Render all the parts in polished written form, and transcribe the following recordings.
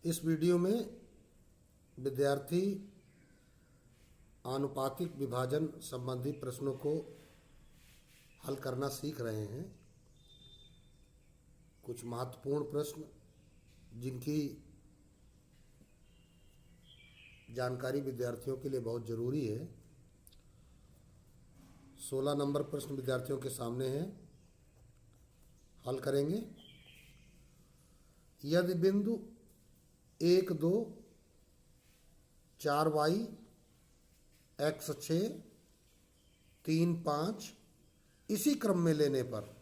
इस वीडियो में विद्यार्थी आनुपातिक विभाजन संबंधी प्रश्नों को हल करना सीख रहे हैं। कुछ महत्वपूर्ण प्रश्न जिनकी जानकारी विद्यार्थियों के लिए बहुत ज़रूरी है। 16 नंबर प्रश्न विद्यार्थियों के सामने है, हल करेंगे। यदि बिंदु 1, 2, 4y, x6, 3, 5 इसी क्रम में लेने पर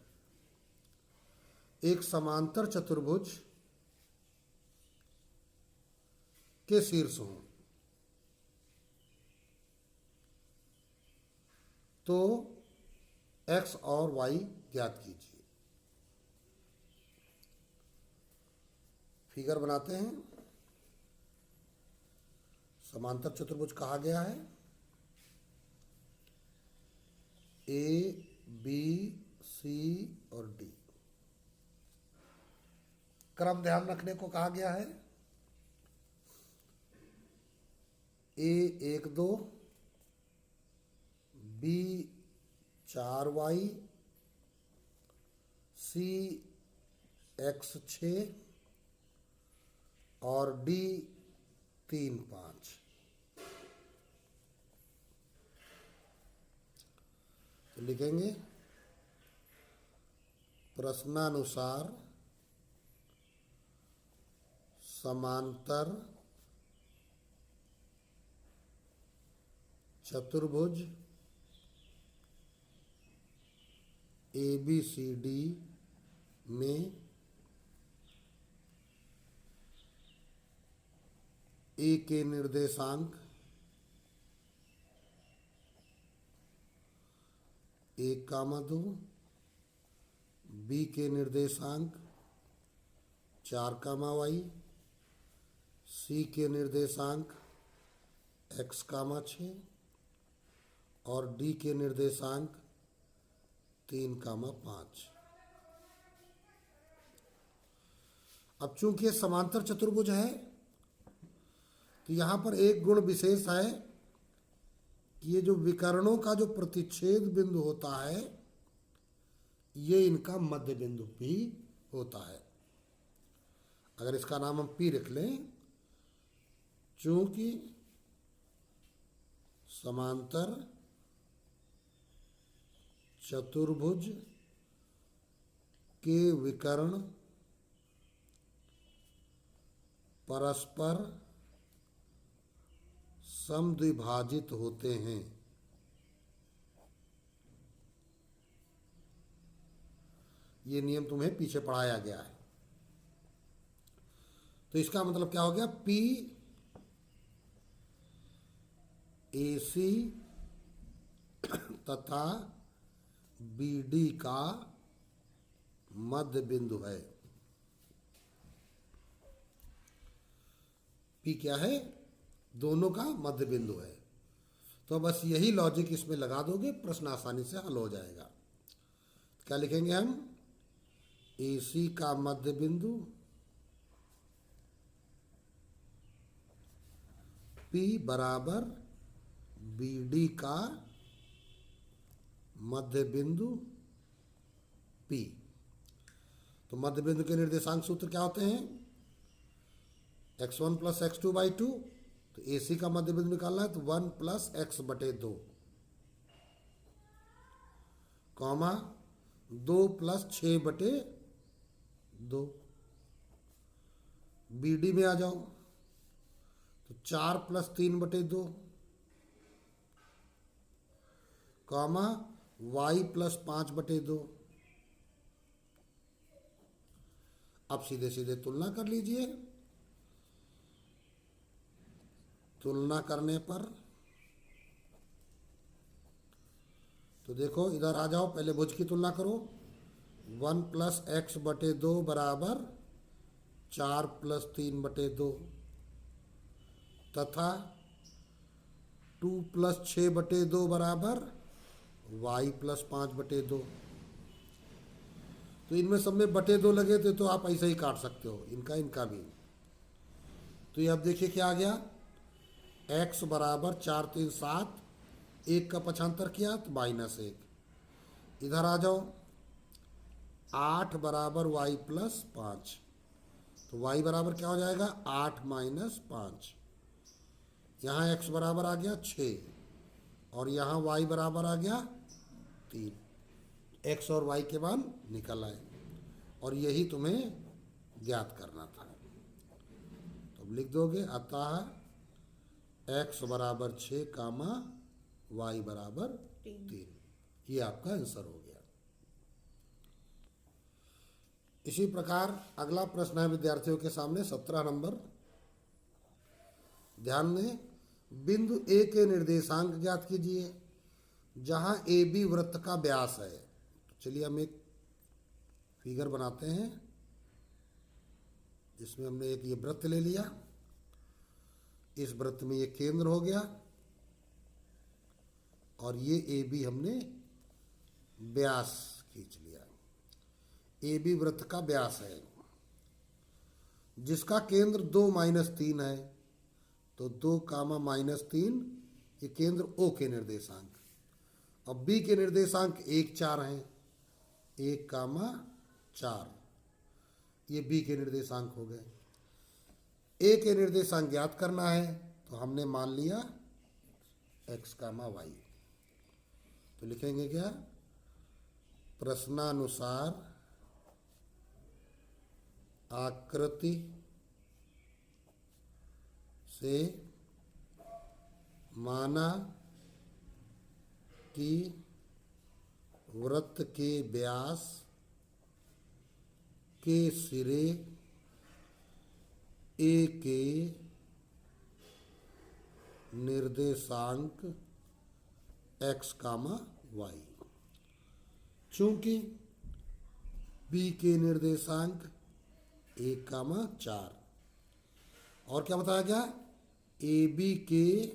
एक समांतर चतुर्भुज के शीर्ष हों तो x और y ज्ञात कीजिए। फिगर बनाते हैं। समांतर चतुर्भुज कहा गया है A, B, C और D। क्रम ध्यान रखने को कहा गया है। A 1, 2, B 4y, C x6 और D 3, 5। तो लिखेंगे प्रश्नानुसार समांतर चतुर्भुज ABCD में A के निर्देशांक 1, 2, B के निर्देशांक 4, y, C के निर्देशांक x, 6 और D के निर्देशांक 3, 5। अब चूंकि समांतर चतुर्भुज है तो यहाँ पर एक गुण विशेष है कि ये जो विकर्णों का जो प्रतिच्छेद बिंदु होता है ये इनका मध्य बिंदु भी होता है। अगर इसका नाम हम P रख लें, चूंकि समांतर चतुर्भुज के विकर्ण परस्पर समद्विभाजित होते हैं ये नियम तुम्हें पीछे पढ़ाया गया है। तो इसका मतलब क्या हो गया, P AC तथा BD का मध्य बिंदु है। P क्या है, दोनों का मध्य बिंदु है। तो बस यही लॉजिक इसमें लगा दोगे, प्रश्न आसानी से हल हो जाएगा। क्या लिखेंगे हम, AC का मध्य बिंदु P बराबर BD का मध्य बिंदु P। तो मध्य बिंदु के निर्देशांक सूत्र क्या होते हैं, x1 + x2/2। तो AC का मध्य बिंदु निकालना है तो 1 + x/2, 2 + 6/2। BD में आ जाओ तो 4 + 3/2, y + 5/2। अब सीधे सीधे तुलना कर लीजिए। तुलना करने पर तो देखो इधर आ जाओ, पहले भुज की तुलना करो। 1 + x/2 बराबर 4 + 3/2 तथा 2 + 6/2 बराबर y + 5/2। तो इनमें सब में बटे 2 लगे थे तो आप ऐसे ही काट सकते हो, इनका भी। तो ये अब देखिए क्या आ गया, x बराबर 4 3 7, 1 का पक्षांतर किया तो -1। इधर आ जाओ, 8 बराबर y प्लस 5, तो y बराबर क्या हो जाएगा 8 - 5। यहाँ x बराबर आ गया 6 और यहाँ y बराबर आ गया 3। x और y के मान निकल आए और यही तुम्हें ज्ञात करना था। तो अब लिख दोगे, अतः x बराबर 6 कामा y बराबर 3। ये आपका आंसर हो गया। इसी प्रकार अगला प्रश्न है विद्यार्थियों के सामने 17 नंबर। ध्यान दें, बिंदु ए के निर्देशांक ज्ञात कीजिए जहां ए बी वृत्त का व्यास है। तो चलिए हम एक फिगर बनाते हैं जिसमें हमने एक ये वृत्त ले लिया, इस वृत्त में ये केंद्र हो गया और ये ए बी हमने व्यास खींच लिया। ए बी वृत्त का व्यास है जिसका केंद्र 2 - 3 है, तो 2 कामा -3 ये केंद्र ओ के निर्देशांक। अब बी के निर्देशांक 1 4 हैं, 1 कामा 4 ये बी के निर्देशांक हो गए। ए के निर्देशांक ज्ञात करना है तो हमने मान लिया x कामा y। तो लिखेंगे क्या, प्रश्नानुसार आकृति से माना कि वृत्त के व्यास के सिरे ए के निर्देशांक x कामा y। चूंकि b के निर्देशांक 1 कामा 4 और क्या बताया गया, ए बी के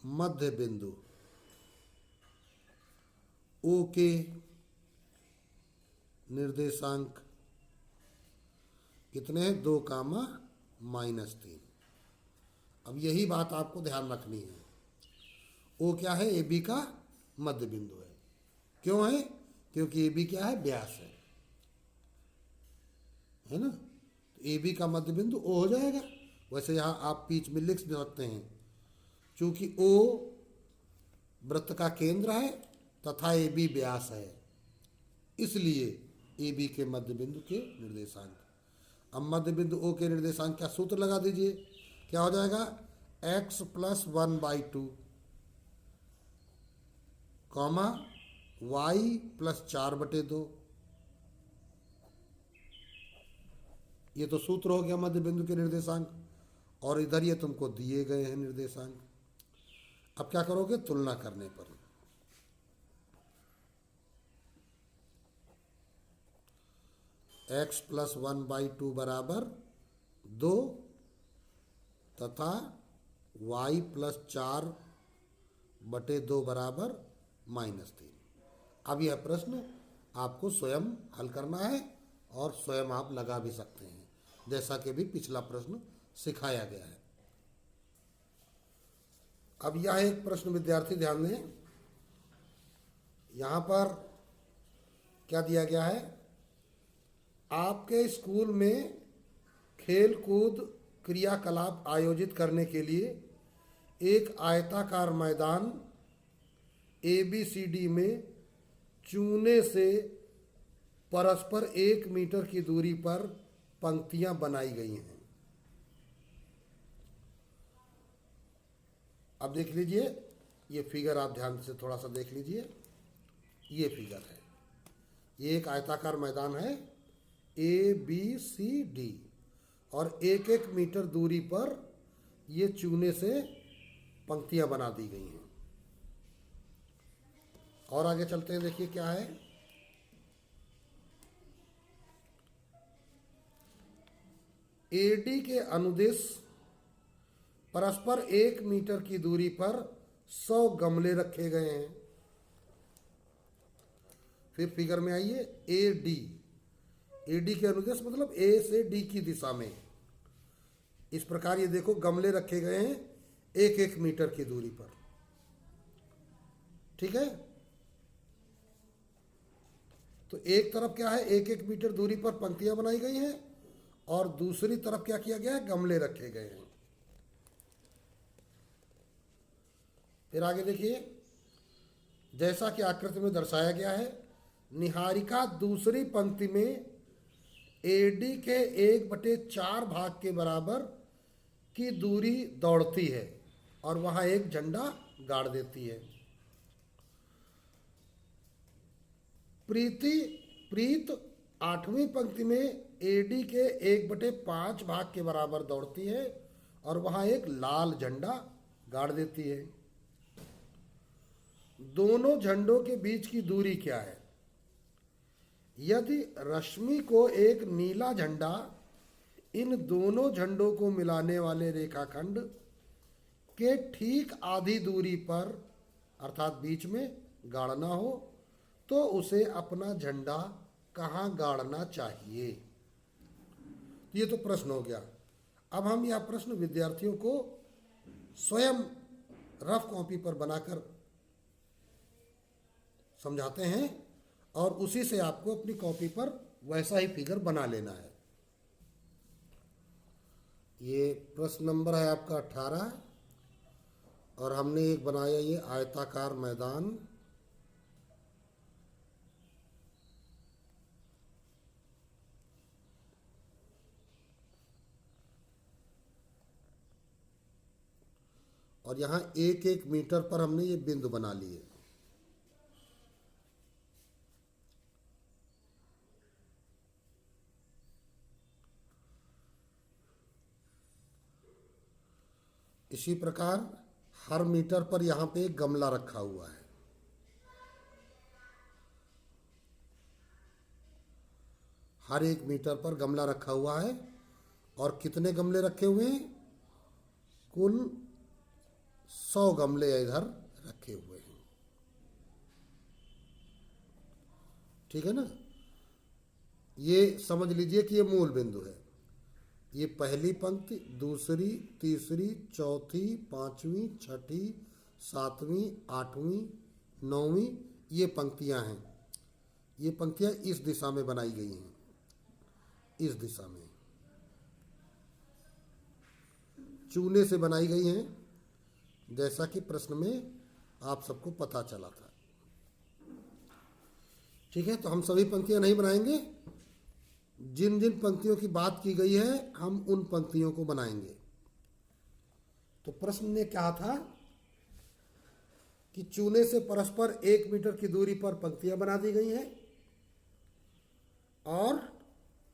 मध्य बिंदु ओ के निर्देशांक कितने हैं, 2 कामा -3। अब यही बात आपको ध्यान रखनी है, ओ क्या है, ए बी का मध्य बिंदु है। क्यों है, क्योंकि ए बी क्या है, व्यास है ना। तो ए बी का मध्य बिंदु ओ हो जाएगा। वैसे यहाँ आप बीच में लिख सकते हैं, चूंकि ओ वृत्त का केंद्र है तथा ए बी व्यास है, इसलिए ए बी के मध्य बिंदु के निर्देशांक। अब मध्य बिंदु ओ के निर्देशांक का सूत्र लगा दीजिए, क्या हो जाएगा, x + 1/2 कॉमा y + 4/2। ये तो सूत्र हो गया मध्य बिंदु के निर्देशांक और इधर ये तुमको दिए गए हैं निर्देशांक। अब क्या करोगे, तुलना करने पर x + 1/2 बराबर 2 तथा y + 4/2 बराबर -3। अब यह प्रश्न आपको स्वयं हल करना है और स्वयं आप लगा भी सकते हैं, जैसा कि भी पिछला प्रश्न सिखाया गया है। अब यह एक प्रश्न विद्यार्थी ध्यान दें, यहाँ पर क्या दिया गया है, आपके स्कूल में खेल कूद क्रियाकलाप आयोजित करने के लिए एक आयताकार मैदान ABCD में चूने से परस्पर 1 मीटर की दूरी पर पंक्तियां बनाई गई हैं। अब देख लीजिए, ये फिगर आप ध्यान से थोड़ा सा देख लीजिए, ये फिगर है, ये एक आयताकार मैदान है ABCD और 1-1 मीटर दूरी पर ये चूने से पंक्तियां बना दी गई हैं। और आगे चलते हैं, देखिए क्या है, AD के अनुदिश परस्पर 1 मीटर की दूरी पर 100 गमले रखे गए हैं। फिर फिगर में आइए, AD के अनुदेश मतलब A से D की दिशा में इस प्रकार ये देखो गमले रखे गए हैं 1-1 मीटर की दूरी पर। ठीक है, तो एक तरफ क्या है, 1-1 मीटर दूरी पर पंक्तियां बनाई गई हैं और दूसरी तरफ क्या किया गया है, गमले रखे गए हैं। फिर आगे देखिए, जैसा कि आकृति में दर्शाया गया है, निहारिका दूसरी पंक्ति में एडी के 1/4 भाग के बराबर की दूरी दौड़ती है और वहां एक झंडा गाड़ देती है। प्रीत 8वीं पंक्ति में एडी के 1/5 भाग के बराबर दौड़ती है और वहां एक लाल झंडा गाड़ देती है। दोनों झंडों के बीच की दूरी क्या है? यदि रश्मि को एक नीला झंडा इन दोनों झंडों को मिलाने वाले रेखाखंड के ठीक आधी दूरी पर अर्थात बीच में गाड़ना हो तो उसे अपना झंडा कहाँ गाड़ना चाहिए? ये तो प्रश्न हो गया। अब हम यह प्रश्न विद्यार्थियों को स्वयं रफ कॉपी पर बनाकर समझाते हैं और उसी से आपको अपनी कॉपी पर वैसा ही फिगर बना लेना है। ये प्रश्न नंबर है आपका 18 और हमने एक बनाया ये आयताकार मैदान। और यहाँ 1-1 मीटर पर हमने ये बिंदु बना लिए। इसी प्रकार हर मीटर पर यहाँ पे एक गमला रखा हुआ है। हर 1 मीटर पर गमला रखा हुआ है और कितने गमले रखे हुए हैं? कुल 100 गमले इधर रखे हुए हैं। ठीक है ना? ये समझ लीजिए कि ये मूल बिंदु है। ये पहली पंक्ति, दूसरी, तीसरी, चौथी, 5वीं, 6ठी, 7वीं, 8वीं, 9वीं ये पंक्तियां हैं। ये पंक्तियां इस दिशा में बनाई गई हैं, इस दिशा में चूने से बनाई गई हैं, जैसा कि प्रश्न में आप सबको पता चला था। ठीक है, तो हम सभी पंक्तियां नहीं बनाएंगे, जिन जिन पंक्तियों की बात की गई है हम उन पंक्तियों को बनाएंगे। तो प्रश्न ने कहा था कि चूने से परस्पर 1 मीटर की दूरी पर पंक्तियां बना दी गई हैं और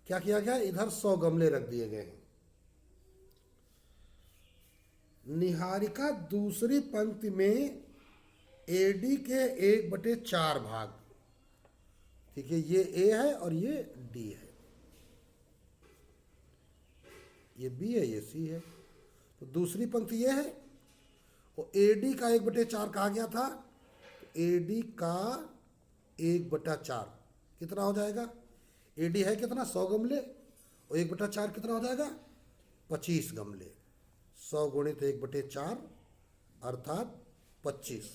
क्या किया गया, इधर 100 गमले रख दिए गए हैं। निहारिका दूसरी पंक्ति में एडी के 1/4 भाग, ठीक है, ये ए है और ये डी है, ये बी है, ये सी है। तो दूसरी पंक्ति ये है, वो एडी का 1/4 कहा गया था, तो एडी का 1/4 कितना हो जाएगा? एडी है कितना, 100 गमले, और 1/4 कितना हो जाएगा, 25 गमले। 100 गुणित 1/4 अर्थात 25।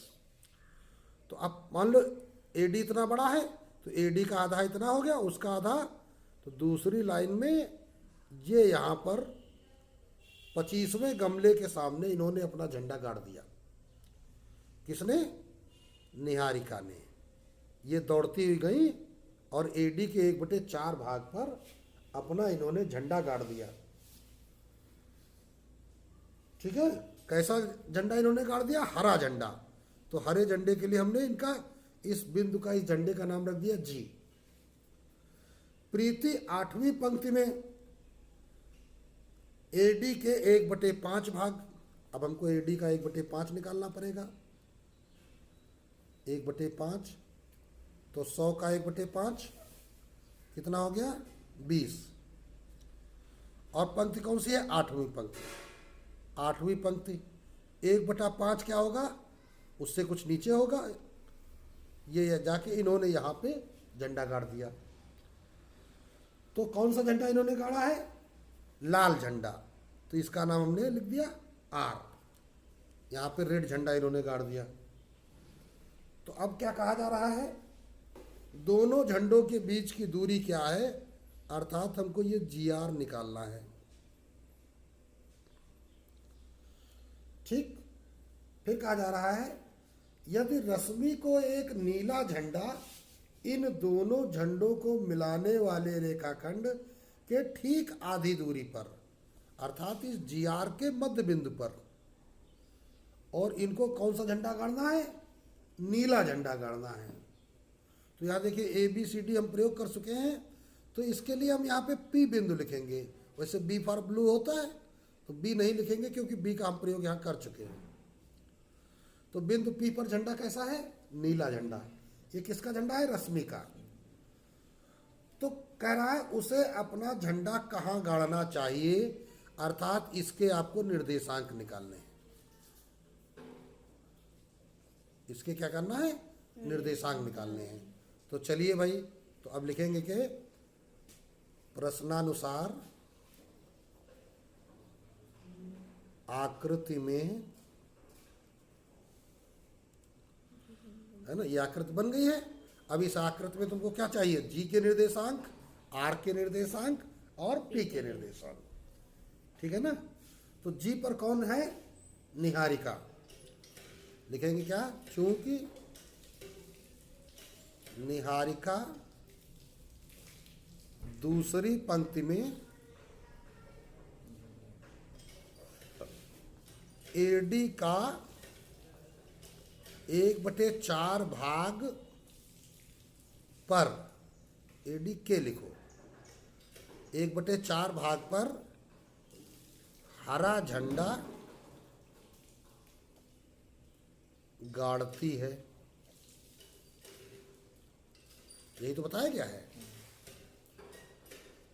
तो अब मान लो एडी इतना बड़ा है तो एडी का आधा इतना हो गया, उसका आधा, तो दूसरी लाइन में ये यहाँ पर 25वें गमले के सामने इन्होंने अपना झंडा गाड़ दिया। किसने? निहारिका ने। ये दौड़ती हुई गई और एडी के 1/4 भाग पर अपना इन्होंने झंडा गाड़ दिया। ठीक है, कैसा झंडा इन्होंने गाड़ दिया? हरा झंडा। तो हरे झंडे के लिए हमने इनका इस बिंदु का, इस झंडे का नाम रख दिया जी। प्रीति 8वीं पंक्ति में एडी के 1/5 भाग, अब हमको एडी का 1/5 निकालना पड़ेगा। 1/5 तो 100 का 1/5 कितना हो गया? 20। और पंक्ति कौन सी है? 8वीं पंक्ति। 8वीं पंक्ति 1/5 क्या होगा? उससे कुछ नीचे होगा। ये जाके इन्होंने यहाँ पे झंडा गाड़ दिया। तो कौन सा झंडा इन्होंने गाड़ा है? लाल झंडा। तो इसका नाम हमने लिख दिया आर। यहाँ पे रेड झंडा इन्होंने गाड़ दिया। तो अब क्या कहा जा रहा है, दोनों झंडों के बीच की दूरी क्या है, अर्थात हमको ये जी आर निकालना है। ठीक। फिर कहा जा रहा है यदि रश्मि को एक नीला झंडा इन दोनों झंडों को मिलाने वाले रेखाखंड के ठीक आधी दूरी पर, अर्थात इस जी आर के मध्य बिंदु पर, और इनको कौन सा झंडा गाड़ना है, नीला झंडा गाड़ना है। तो यहाँ देखिए ए बी सी डी हम प्रयोग कर चुके हैं, तो इसके लिए हम यहाँ पे पी बिंदु लिखेंगे। वैसे बी फॉर ब्लू होता है, तो बी नहीं लिखेंगे क्योंकि बी का हम प्रयोग यहाँ कर चुके हैं। तो बिंदु पी पर झंडा कैसा है, नीला झंडा। ये किसका झंडा है, रश्मि का। तो कह रहा है उसे अपना झंडा कहाँ गाड़ना चाहिए, अर्थात इसके आपको निर्देशांक निकालने हैं। इसके क्या करना है, निर्देशांक निकालने हैं। तो चलिए भाई, तो अब लिखेंगे कि प्रश्नानुसार आकृति में, है ना, ये आकृति बन गई है। अब इस आकृति में तुमको क्या चाहिए, जी के निर्देशांक, आर के निर्देशांक और पी के निर्देशांक। ठीक है ना। तो जी पर कौन है, निहारिका। लिखेंगे क्या, चूंकि निहारिका दूसरी पंक्ति में एडी का 1/4 भाग पर, एडी के लिखो, 1/4 भाग पर हरा झंडा गाड़ती है। यही तो बताया गया है।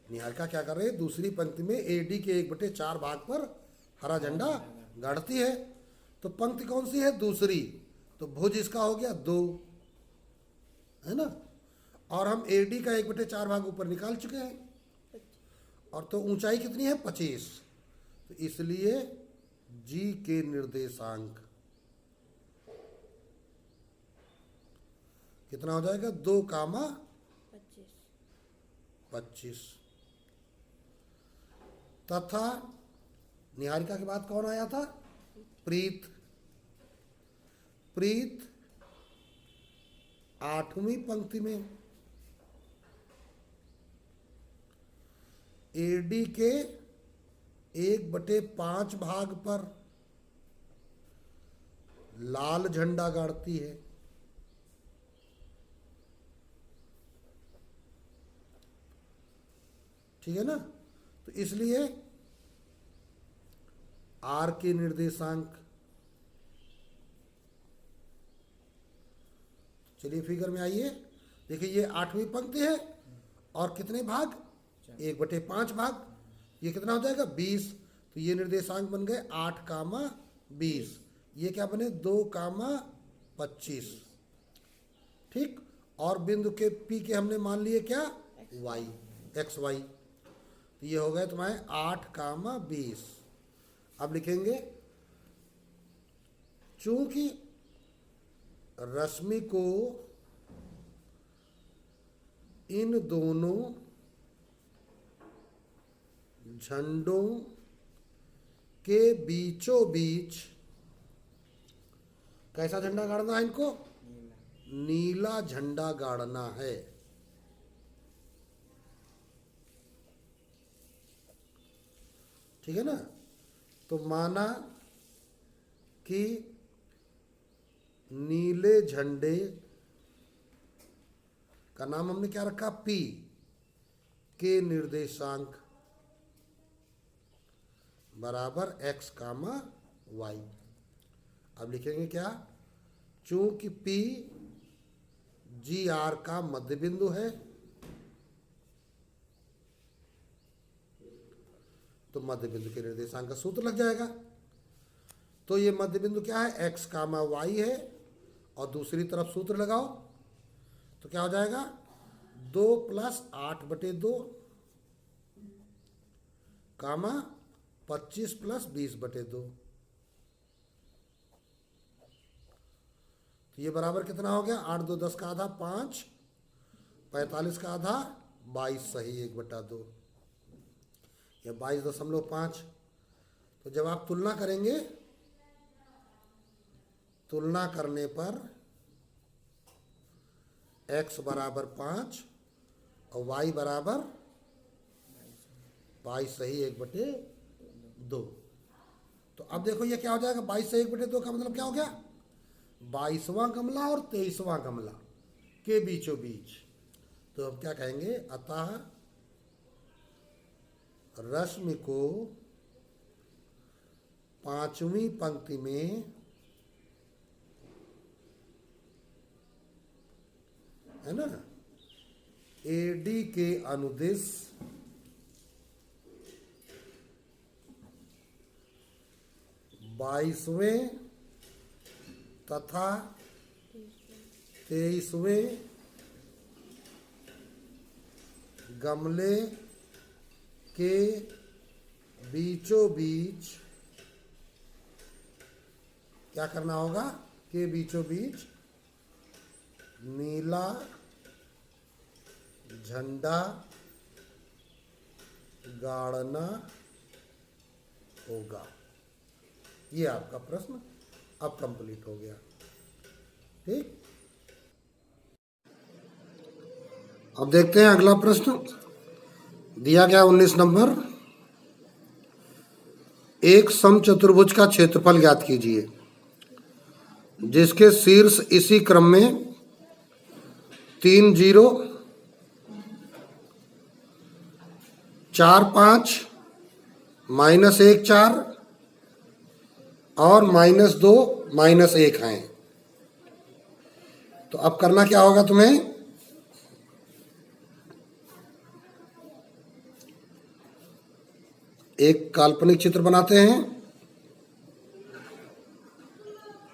निहारिका क्या कर रहे हैं, दूसरी पंक्ति में एडी के 1/4 भाग पर हरा झंडा गाड़ती है। तो पंक्ति कौन सी है, दूसरी। तो भुज इसका हो गया 2, है ना। और हम एडी का 1/4 भाग ऊपर निकाल चुके हैं। और तो ऊंचाई कितनी है, 25। तो इसलिए जी के निर्देशांक कितना हो जाएगा, 2,25। तथा निहारिका के बाद कौन आया था, प्रीत। प्रीत 8वीं पंक्ति में एडी के 1/5 भाग पर लाल झंडा गाड़ती है। ठीक है ना। तो इसलिए आर के निर्देशांक, चलिए फिगर में आइए। देखिए ये 8वीं पंक्ति है और कितने भाग, 1/5 भाग। ये कितना हो जाएगा, 20। तो ये निर्देशांक बन गए 8,20। ये क्या बने, 2,25। ठीक। और बिंदु के पी के हमने मान लिए क्या, वाई, एक्स वाई। तो ये हो गए तुम्हारे 8,20। अब लिखेंगे चूंकि रश्मि को इन दोनों झंडों के बीचों बीच कैसा झंडा गाड़ना है, इनको नीला झंडा गाड़ना है। ठीक है ना। तो माना कि नीले झंडे का नाम हमने क्या रखा, पी के निर्देशांक बराबर x, y। अब लिखेंगे क्या, चूंकि P जी आर का मध्य बिंदु है, तो मध्य बिंदु के निर्देशांक का सूत्र लग जाएगा। तो ये मध्य बिंदु क्या है, x, y है। और दूसरी तरफ सूत्र लगाओ तो क्या हो जाएगा, 2 + 8/2 कामा 25 प्लस 20/2। तो ये बराबर कितना हो गया? 8 2 10 का आधा 5, 45 का आधा 22 सही 1/2 या 22.5। तो जब आप तुलना करेंगे, तुलना करने पर x बराबर 5 और y बराबर 22 सही 1/2। तो अब देखो ये क्या हो जाएगा? 22 सही 1/2 का मतलब क्या हो गया? 22वां गमला और 23वां गमला के बीचों बीच। तो हम क्या कहेंगे? अतः रश्मि को 5वीं पंक्ति में, है ना, एडी के अनुदिश बाईसवें तथा 23वें गमले के बीचों बीच क्या करना होगा? के बीचों बीच नीला झंडा गाड़ना होगा। ये आपका प्रश्न अब कंप्लीट हो गया। ठीक, अब देखते हैं अगला प्रश्न दिया गया 19 नंबर। एक समचतुर्भुज का क्षेत्रफल ज्ञात कीजिए जिसके शीर्ष इसी क्रम में 3 0 4 5 -1 4 और -2 -1 हैं। तो अब करना क्या होगा तुम्हें? एक काल्पनिक चित्र बनाते हैं।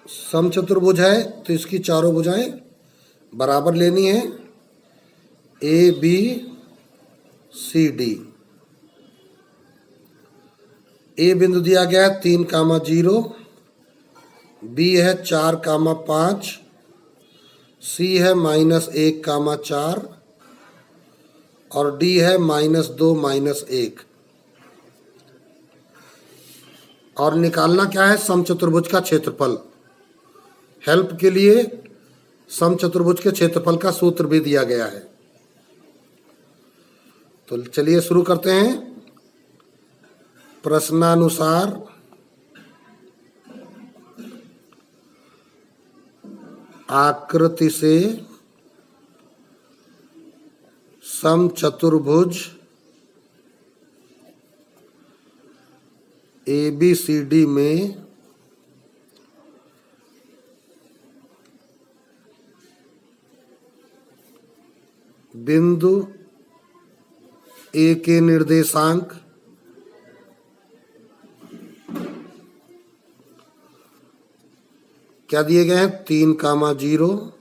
समचतुर्भुज है तो इसकी चारों भुजाएं बराबर लेनी है, ए बी सी डी। ए बिंदु दिया गया है 3, बी है 4, 5, सी है -1, 4 और डी है -2, -1। और निकालना क्या है? समचतुर्भुज का क्षेत्रफल। हेल्प के लिए समचतुर्भुज के क्षेत्रफल का सूत्र भी दिया गया है। तो चलिए शुरू करते हैं। प्रश्नानुसार आकृति से समचतुर्भुज ABCD में बिंदु ए के निर्देशांक क्या दिए गए हैं? 3, 0।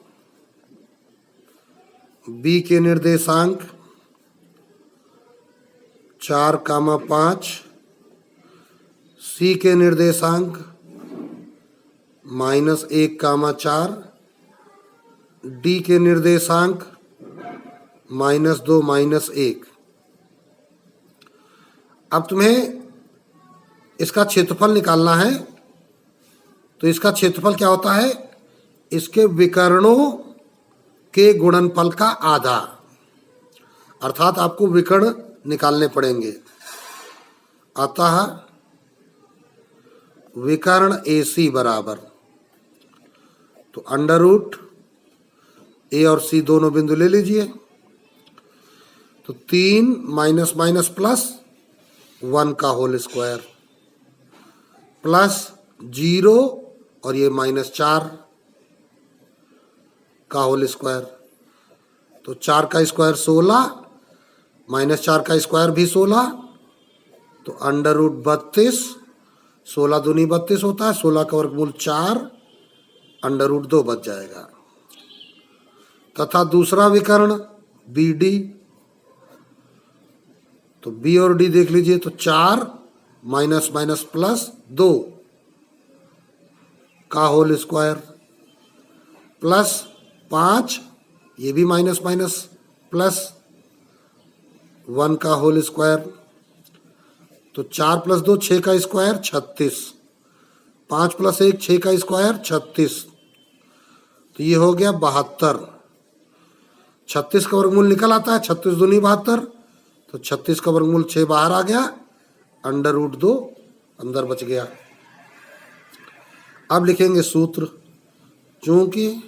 बी के निर्देशांक 4, 5। सी के निर्देशांक -1, 4। डी के निर्देशांक -2, -1। अब तुम्हें इसका क्षेत्रफल निकालना है। तो इसका क्षेत्रफल क्या होता है? इसके विकर्णों के गुणनफल का आधा, अर्थात आपको विकर्ण निकालने पड़ेंगे। अतः विकर्ण AC बराबर, तो √ A और C दोनों बिंदु ले लीजिए। तो 3 -+1 का होल स्क्वायर प्लस 0 और ये -4 का होल स्क्वायर। तो 4 का स्क्वायर 16, -4 का स्क्वायर भी 16, तो √32। 16 दूनी 32 होता है, 16 का वर्गमूल 4, √2 बच जाएगा। तथा दूसरा विकर्ण BD, तो B और D देख लीजिए। तो 4 माइनस माइनस प्लस 2 का होल स्क्वायर प्लस 5, ये भी माइनस माइनस प्लस 1 का होल स्क्वायर, तो 4 प्लस 2 6 का स्क्वायर 36, 5 प्लस 1 6 का स्क्वायर 36, तो ये हो गया 72। 36 का वर्गमूल निकल आता है, 36 दूनी 72, तो 36 का वर्गमूल 6 बाहर आ गया, अंडर रूट 2 अंदर बच गया। अब लिखेंगे सूत्र, चूंकि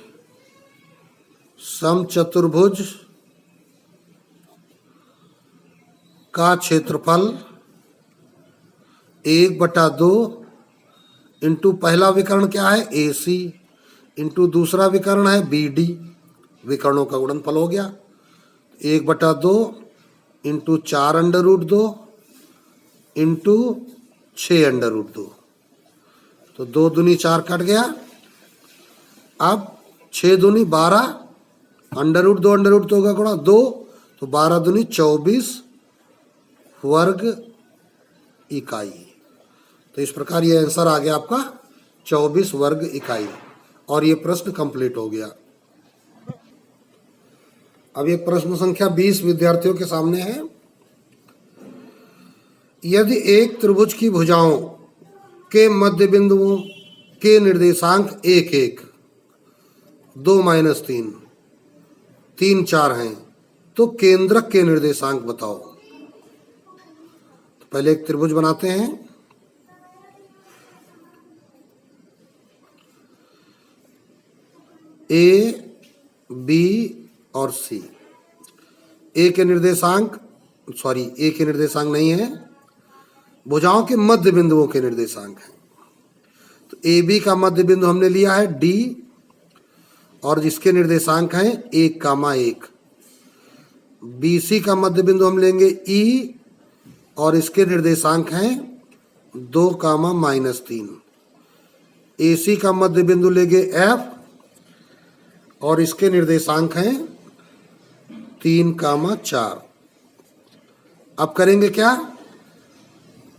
समचतुर्भुज का क्षेत्रफल 1/2 इंटू पहला विकर्ण क्या है AC इंटू दूसरा विकर्ण है BD, विकर्णों का गुणनफल हो गया। 1/2 into 4 under root 2 into 6 under root 2, तो 2 दूनी 4 कट गया। अब 6 दूनी 12 अंडर रूट 2 का गुणा 2, तो 12 दूनी 24 वर्ग इकाई। तो इस प्रकार ये आंसर आ गया आपका 24 वर्ग इकाई, और ये प्रश्न कंप्लीट हो गया। अब ये प्रश्न संख्या 20 विद्यार्थियों के सामने है। यदि एक त्रिभुज की भुजाओं के मध्य बिंदुओं के निर्देशांक 1 1, 2 -3, 3 4 हैं, तो केंद्रक के निर्देशांक बताओ। तो पहले एक त्रिभुज बनाते हैं। A, B और C। ए के निर्देशांक नहीं है, भुजाओं के मध्य बिंदुओं के निर्देशांक हैं। तो ए बी का मध्य बिंदु हमने लिया है D, और जिसके निर्देशांक हैं 1, 1। BC का मध्य बिंदु हम लेंगे E, और इसके निर्देशांक हैं 2, -3। AC का मध्य बिंदु लेंगे F, और इसके निर्देशांक हैं 3, 4। अब करेंगे क्या,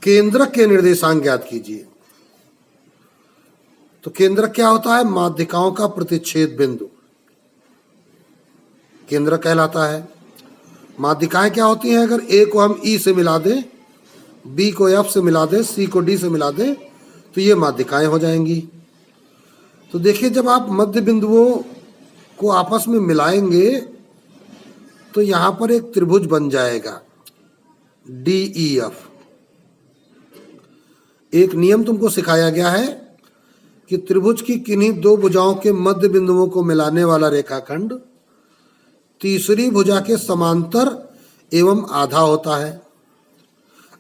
केंद्रक के निर्देशांक ज्ञात कीजिए। तो केंद्रक क्या होता है, माध्यिकाओं का प्रतिच्छेद बिंदु केंद्रक कहलाता है। माध्यिकाएं क्या होती हैं, अगर A को हम E से मिला दें, B को F से मिला दें, C को D से मिला दें, तो ये माध्यिकाएं हो जाएंगी। तो देखिए, जब आप मध्य बिंदुओं को आपस में मिलाएंगे तो यहां पर एक त्रिभुज बन जाएगा DEF। एक नियम तुमको सिखाया गया है कि त्रिभुज की किन्हीं 2 भुजाओं के मध्य बिंदुओं को मिलाने वाला रेखाखंड तीसरी भुजा के समांतर एवं आधा होता है।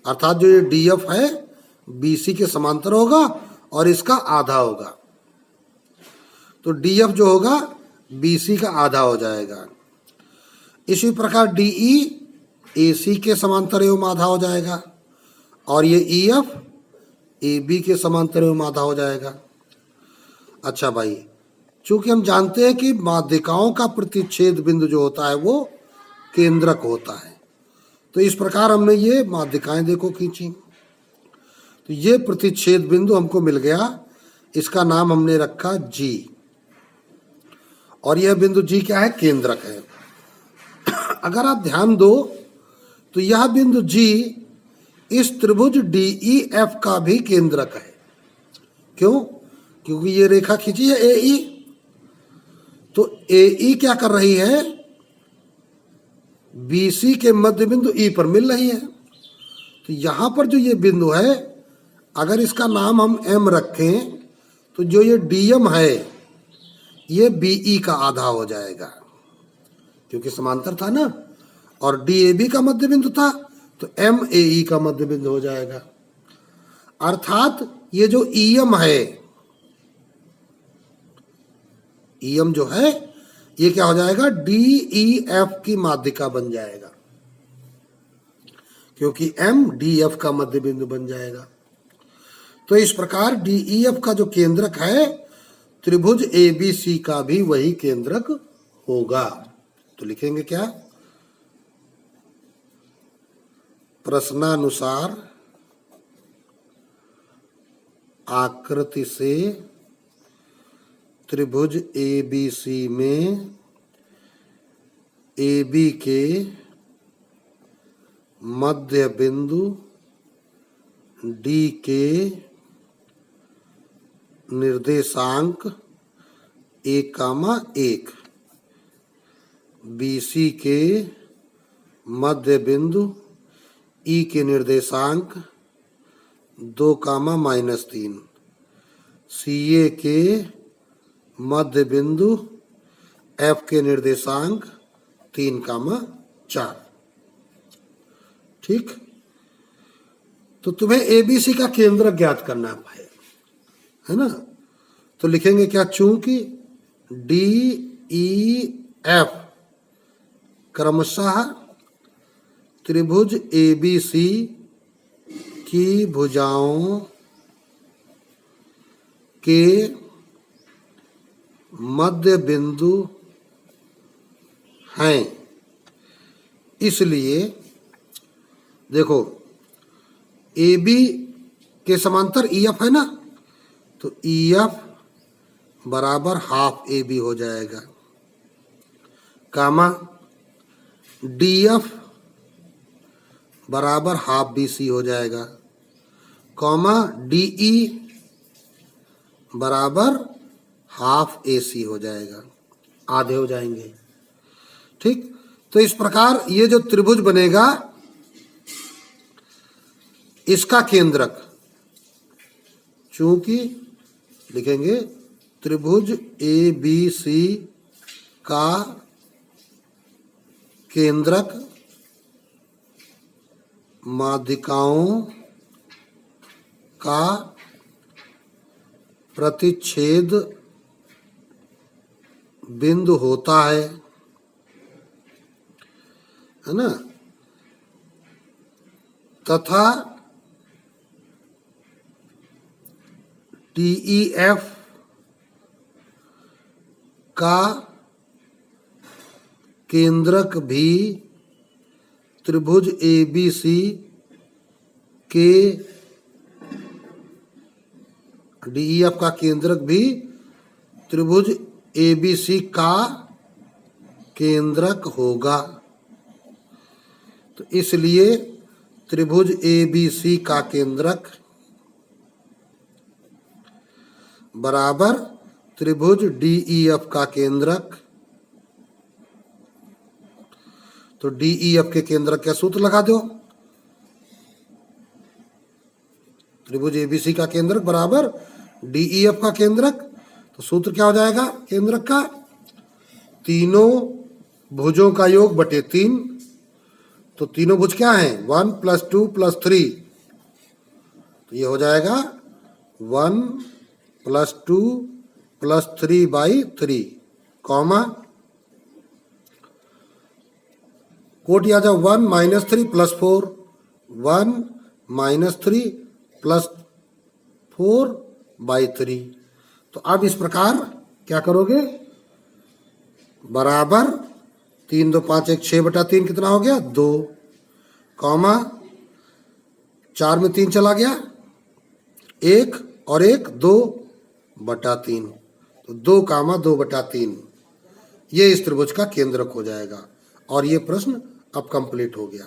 अर्थात जो ये DF है BC के समांतर होगा और इसका आधा होगा, तो DF जो होगा BC का आधा हो जाएगा। इसी प्रकार DE AC के समांतर एवं आधा हो जाएगा, और ये EF AB के समांतर एवं आधा हो जाएगा। अच्छा भाई, चूंकि हम जानते हैं कि माध्यिकाओं का प्रतिच्छेद बिंदु जो होता है वो केंद्रक होता है, तो इस प्रकार हमने ये माध्यिकाएं देखो खींची, तो ये प्रतिच्छेद बिंदु हमको मिल गया, इसका नाम हमने रखा G, और यह बिंदु G क्या है, केंद्रक है। अगर आप ध्यान दो तो यह बिंदु G इस त्रिभुज DEF का भी केंद्रक है। क्यों? क्योंकि ये रेखा खींची है AE, तो AE क्या कर रही है, BC के मध्य बिंदु E पर मिल रही है। तो यहां पर जो ये बिंदु है, अगर इसका नाम हम M रखें, तो जो ये DM है ये BE का आधा हो जाएगा, क्योंकि समांतर था ना, और DAB का मध्य बिंदु था, तो MAE का मध्य बिंदु हो जाएगा। अर्थात ये जो EM है, EM जो है ये क्या हो जाएगा, DEF की माध्यिका बन जाएगा, क्योंकि M DF का मध्य बिंदु बन जाएगा। तो इस प्रकार DEF का जो केंद्रक है त्रिभुज ABC का भी वही केंद्रक होगा। तो लिखेंगे क्या, प्रश्नानुसार आकृति से त्रिभुज ABC में AB के मध्य बिंदु D के निर्देशांक 1,1, BC के मध्य बिंदु E के निर्देशांक 2,-3, CA के मध्य बिंदु F के निर्देशांक 3,4। ठीक, तो तुम्हें ABC का केंद्र ज्ञात करना है ना। तो लिखेंगे क्या, चूंकि DEF क्रमशः त्रिभुज ABC की भुजाओं के मध्य बिंदु हैं, इसलिए देखो AB के समांतर EF है ना, तो EF बराबर हाफ AB हो जाएगा, कामा DF बराबर हाफ BC हो जाएगा, कॉमा DE बराबर हाफ AC हो जाएगा, आधे हो जाएंगे। ठीक, तो इस प्रकार ये जो त्रिभुज बनेगा इसका केंद्रक, चूंकि लिखेंगे त्रिभुज ABC का केंद्रक माध्यिकाओं का प्रतिच्छेद बिंदु होता है ना, तथा DEF का केंद्रक भी त्रिभुज ABC के DEF का केंद्रक भी त्रिभुज ABC का केंद्रक होगा। तो इसलिए त्रिभुज ABC का केंद्रक बराबर त्रिभुज DEF का केंद्रक। तो DEF के केंद्रक का सूत्र लगा दो, त्रिभुज ABC का केंद्रक बराबर DEF का केंद्रक। तो सूत्र क्या हो जाएगा केंद्रक का, तीनों भुजों का योग बटे 3। तो तीनों भुज क्या हैं, 1 + 2 + 3, तो ये हो जाएगा 1 + 2 + 3/3, कॉमा कोटि आ जाओ 1 - 3 + 4, 1 - 3 + 4/3। तो अब इस प्रकार क्या करोगे, बराबर 3 2 5 1 6/3 कितना हो गया 2, कॉमा 4 में 3 चला गया 1 और 1 2/3, तो 2,2/3 ये इस त्रिभुज का केंद्रक हो जाएगा। और ये प्रश्न अब कंप्लीट हो गया।